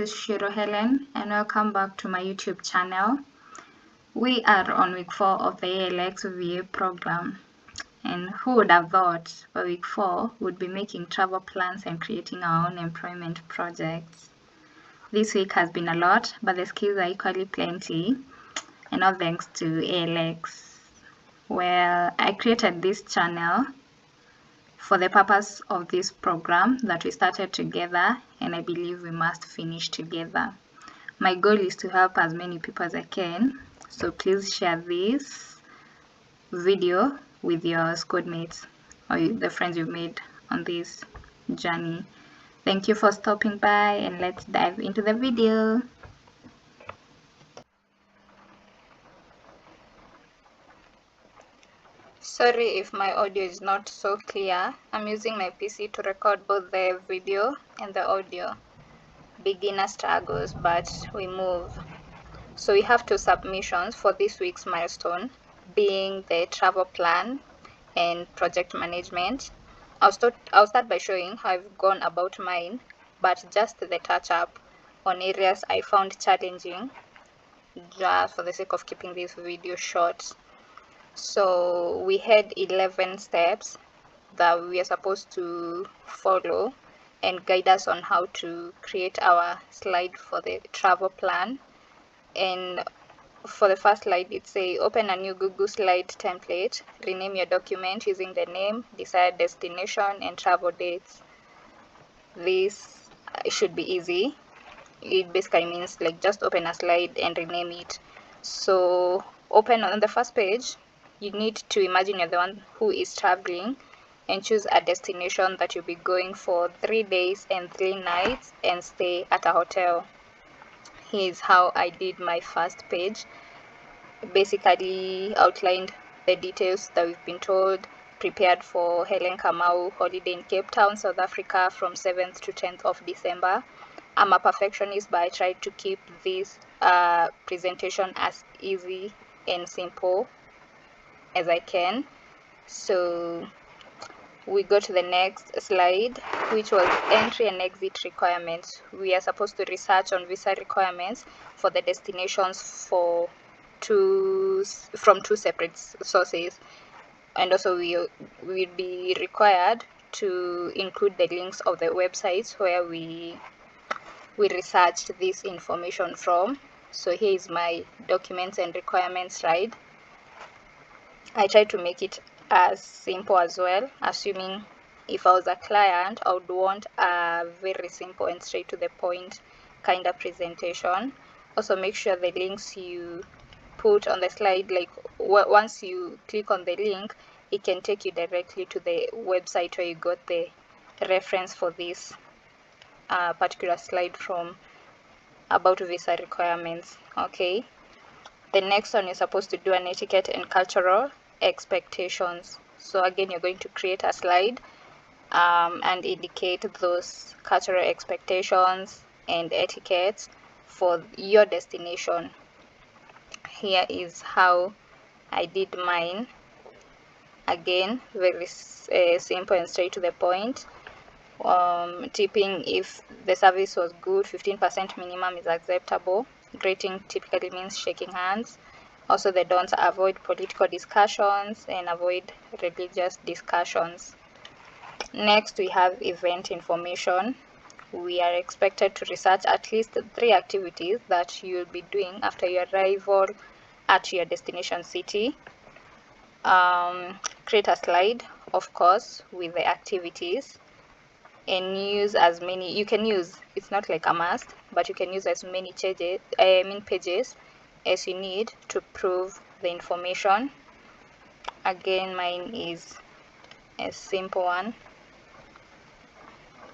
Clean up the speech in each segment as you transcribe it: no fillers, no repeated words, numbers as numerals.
is Shiro Helen, and welcome back to my YouTube channel. We are on week 4 of the ALX VA program, and who would have thought by week 4 would be making travel plans and creating our own employment projects. This week has been a lot, but the skills are equally plenty, and all thanks to ALX. Well, I created this channel for the purpose of this program that we started together, and I believe we must finish together. My goal is to help as many people as I can, so please share this video with your schoolmates or the friends you've made on this journey. Thank you for stopping by, and let's dive into the video. Sorry if my audio is not so clear. I'm using my PC to record both the video and the audio. Beginner struggles, but we move. So we have 2 submissions for this week's milestone, being the travel plan and project management. I'll start by showing how I've gone about mine, but just the touch up on areas I found challenging, just for the sake of keeping this video short. So we had 11 steps that we are supposed to follow and guide us on how to create our slide for the travel plan. And for the first slide, it says open a new Google slide template, rename your document using the name, desired destination, and travel dates. This should be easy. It basically means like just open a slide and rename it. So open on the first page, you need to imagine you're the one who is traveling and choose a destination that you'll be going for 3 days and 3 nights and stay at a hotel. Here's how I did my first page. Basically outlined the details that we've been told, prepared for Helen Kamau holiday in Cape Town, South Africa from 7th to 10th of December. I'm a perfectionist, but I try to keep this presentation as easy and simple as I can. So we go to the next slide, which was entry and exit requirements. We are supposed to research on visa requirements for the destinations from 2 separate sources, and also we will be required to include the links of the websites where we researched this information from. So here is my documents and requirements slide. I tried to make it as simple as well, assuming if I was a client, I would want a very simple and straight to the point kind of presentation. Also make sure the links you put on the slide, like once you click on the link, it can take you directly to the website where you got the reference for this particular slide from, about visa requirements. Okay, the next one, you're supposed to do an etiquette and cultural expectations. So again, you're going to create a slide and indicate those cultural expectations and etiquettes for your destination. Here is how I did mine. Again, very simple and straight to the point. Tipping, if the service was good, 15% minimum is acceptable. Greeting typically means shaking hands. Also the don'ts: avoid political discussions and avoid religious discussions. Next, we have event information. We are expected to research at least 3 activities that you'll be doing after your arrival at your destination city. Create a slide, of course, with the activities, and use as many, you can use, it's not like a must, but you can use as many pages as you need to prove the information. Again, mine is a simple one.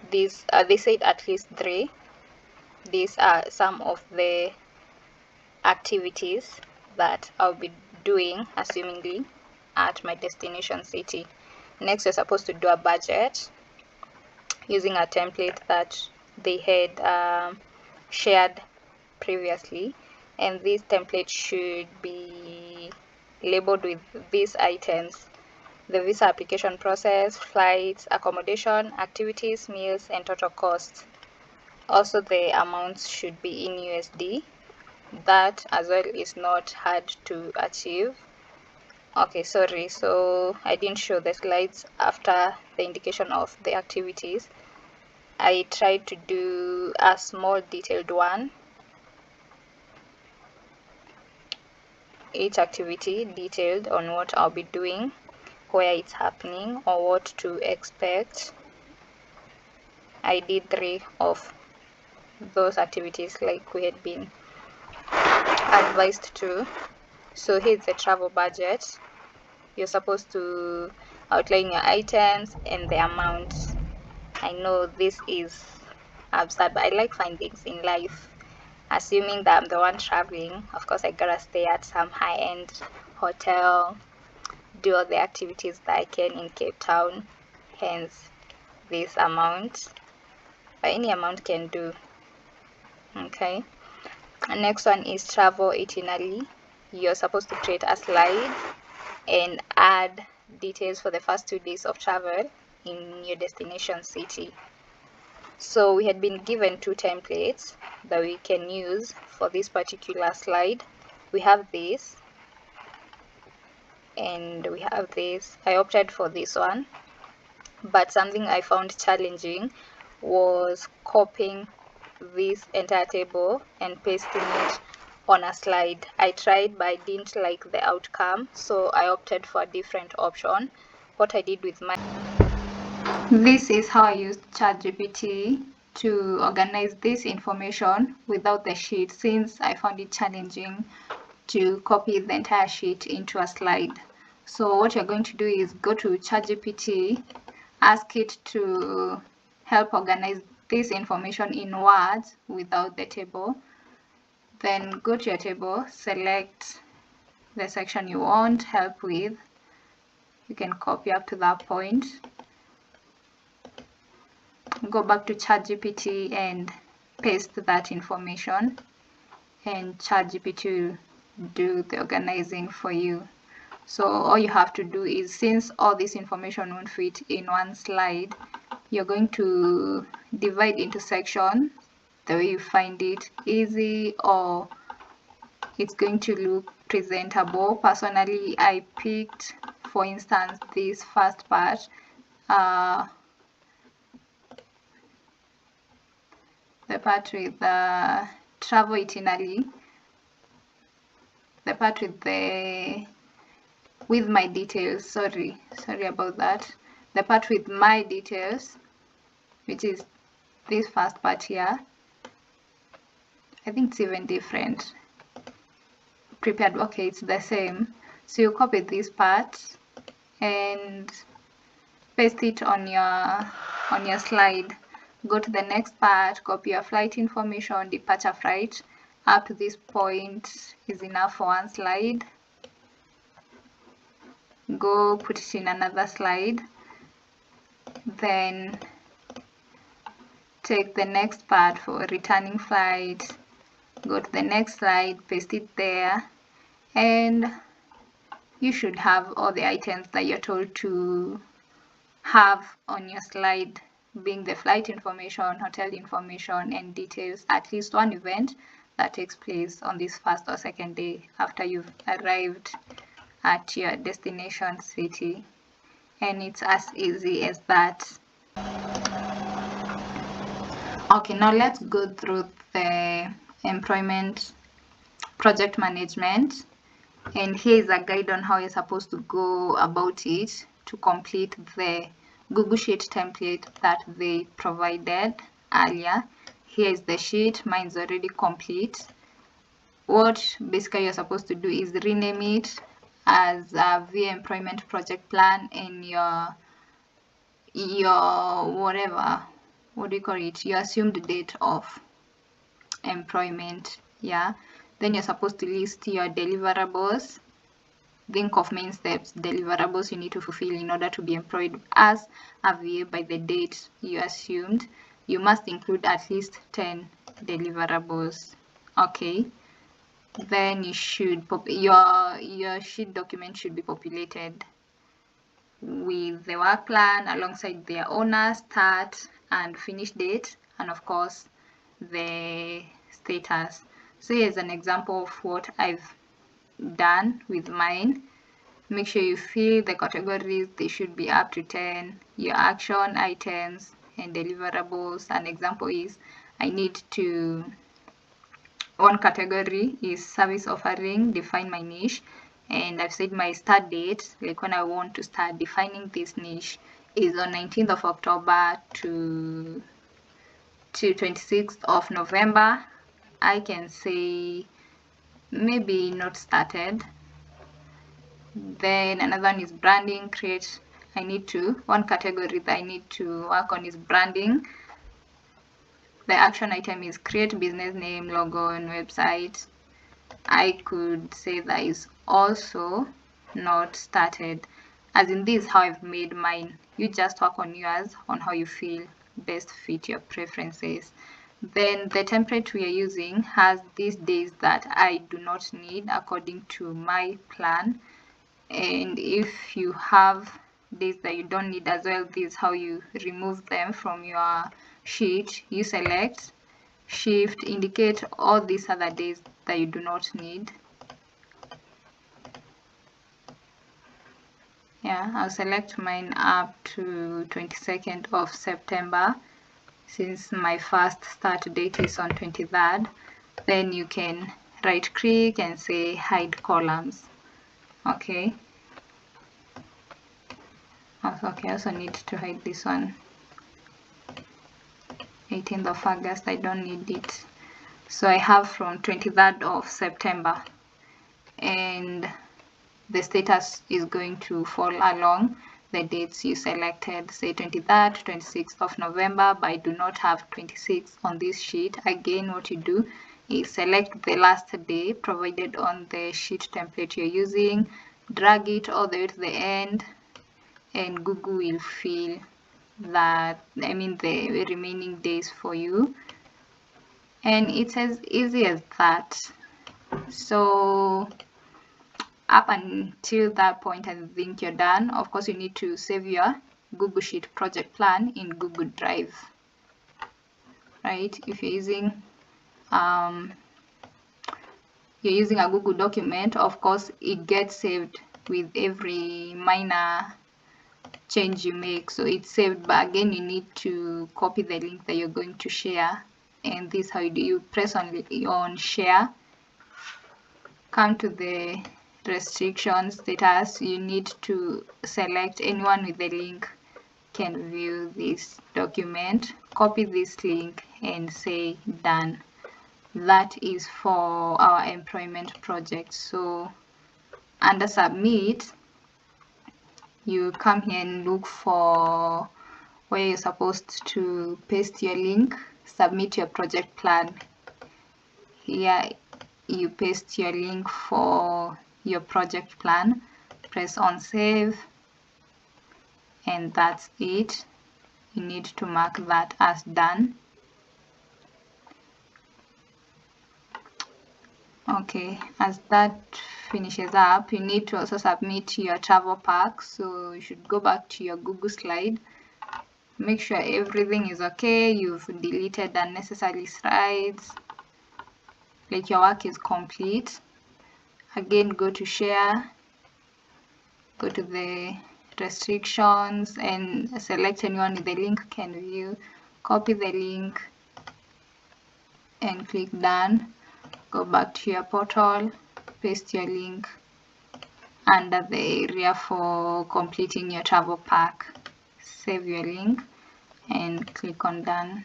These they said at least 3. These are some of the activities that I'll be doing, assumingly, at my destination city. Next, you're supposed to do a budget using a template that they had shared previously, and this template should be labeled with these items: the visa application process, flights, accommodation, activities, meals, and total cost. Also, the amounts should be in USD. That as well is not hard to achieve. Okay, sorry, so I didn't show the slides after the indication of the activities. I tried to do a small detailed one, each activity detailed on what I'll be doing, where it's happening, or what to expect. I did 3 of those activities like we had been advised to. So here's the travel budget. You're supposed to outline your items and the amounts. I know this is absurd, but I like findings in life. Assuming that I'm the one traveling, of course I gotta stay at some high-end hotel, do all the activities that I can in Cape Town, hence this amount. But any amount can do. Okay. And next one is travel itinerary. You're supposed to create a slide and add details for the first 2 days of travel in your destination city. So we had been given 2 templates that we can use for this particular slide. We have this and we have this. I opted for this one, but something I found challenging was copying this entire table and pasting it on a slide. I tried, but I didn't like the outcome, so I opted for a different option. What I did with my This is how I used ChatGPT to organize this information without the sheet, since I found it challenging to copy the entire sheet into a slide. So what you're going to do is go to ChatGPT, ask it to help organize this information in words without the table. Then go to your table, select the section you want help with. You can copy up to that point. Go back to ChatGPT and paste that information, and ChatGPT will do the organizing for you. So all you have to do is, since all this information won't fit in one slide, you're going to divide into sections the way you find it easy or it's going to look presentable. Personally, I picked, for instance, this first part, the part with the travel itinerary, the part with my details, sorry about that, the part with my details, which is this first part here. I think it's even different. Prepared, okay, it's the same. So you copy this part and paste it on your slide. Go to the next part, copy your flight information, departure flight. Up to this point is enough for one slide. Go put it in another slide. Then take the next part for returning flight. Go to the next slide, paste it there, and you should have all the items that you're told to have on your slide, being the flight information, hotel information, and details, at least one event that takes place on this first or second day after you've arrived at your destination city. And it's as easy as that. Okay, now let's go through the employment project management, and here is a guide on how you're supposed to go about it to complete the Google Sheet template that they provided earlier. Here is the sheet, mine's already complete. What basically you're supposed to do is rename it as a VA employment project plan in your whatever, what do you call it, your assumed date of employment. Yeah, then you're supposed to list your deliverables. Think of main steps, deliverables you need to fulfill in order to be employed as a VA by the date you assumed. You must include at least 10 deliverables. Okay, then you should your sheet document should be populated with the work plan alongside their owner, start and finish date, and of course the status. So here's an example of what I've done with mine. Make sure you fill the categories. They should be up to 10. Your action items and deliverables. An example is I need to, one category is service offering, define my niche, and I've said my start date, like when I want to start defining this niche, is on 19th of October to 26th of November. I can say maybe not started. Then another one is branding, create. One category that I need to work on is branding. The action item is create business name, logo, and website. I could say that is also not started. As in, this is how I've made mine. You just work on yours, on how you feel best fit your preferences. Then the template we are using has these days that I do not need according to my plan. And if you have days that you don't need as well, this is how you remove them from your sheet. You select, shift, indicate all these other days that you do not need. Yeah, I'll select mine up to 22nd of September since my first start date is on 23rd. Then you can right click and say hide columns. Okay. Okay, I also need to hide this one. 18th of August, I don't need it. So I have from 23rd of September, and the status is going to fall along the dates you selected, say 23rd, 26th of November, but I do not have 26th on this sheet. Again, what you do is select the last day provided on the sheet template you're using, drag it all the way to the end, and Google will fill the remaining days for you. And it's as easy as that. So up until that point, I think you're done. Of course, you need to save your Google Sheet project plan in Google Drive, right? If you're using a Google document, of course, it gets saved with every minor change you make, so it's saved, but again you need to copy the link that you're going to share, and this is how you do. You press on share, come to the restrictions status. You need to select anyone with the link can view this document, copy this link and say done. That is for our employment project. So under submit, you come here and look for where you're supposed to paste your link, submit your project plan. Here you paste your link for your project plan, press on save, and that's it. You need to mark that as done. Okay, as that finishes up, you need to also submit your travel pack. So you should go back to your Google slide, make sure everything is okay, you've deleted unnecessary slides, like your work is complete. Again, go to share, go to the restrictions and select anyone with the link can view, copy the link and click done. Go back to your portal, paste your link under the area for completing your travel pack, save your link and click on done.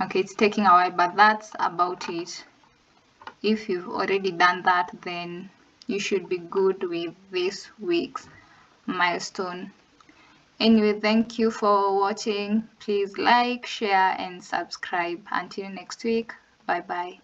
Okay, it's taking a while, but that's about it. If you've already done that, then you should be good with this week's milestone. Anyway, thank you for watching. Please like, share and subscribe. Until next week, bye bye.